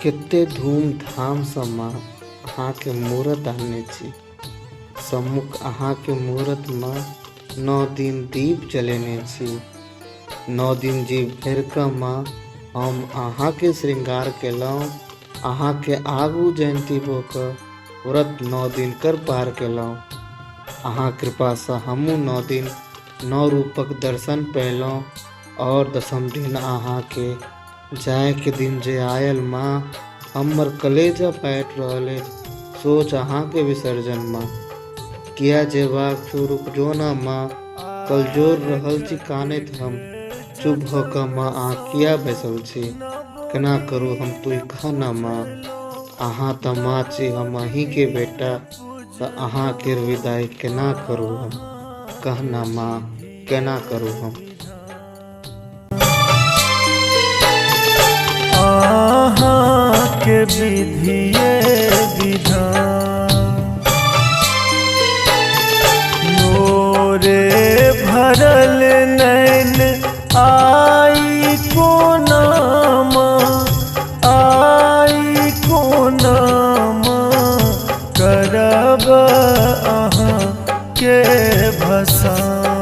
केते धूमधाम सँ माँ अहाँ के मूरत आने छी। सम्मुख अहाँ के मूरत में 9 दिन दीप जलेने छी। 9 दिन जीव भर कऽ माँ हम अहाँ के श्रृंगार केलहुँ। अहाँ के आगू जयंती भऽ कऽ व्रत 9 दिन कर पार केलहुँ। अहाँ कृपा सँ हमहूँ 9 दिन 9 रूपक दर्शन पयलहुँ। और 10म दिन अहाँ के जाय के दिन जे आयल माँ हमर कलेजा फाटि रहल अछि। सोच अहाँ के विसर्जन माँ किया जेबाक छौ रुक जो ना माँ। कलजोर रहल छी कानैत हम चुप भऽ कऽ माँ अहाँ किया बैसल छी। केना करू हम तू कह ना माँ। अहाँ तऽ माँ छी हम अहीं के बेटा तऽ अहाँ के विदाई केना करू हम कहना माँ केना करू हम। अहाँ के विधिये विधान मोरे भरल नैन आई कोनाम करब अहाँ के भसान।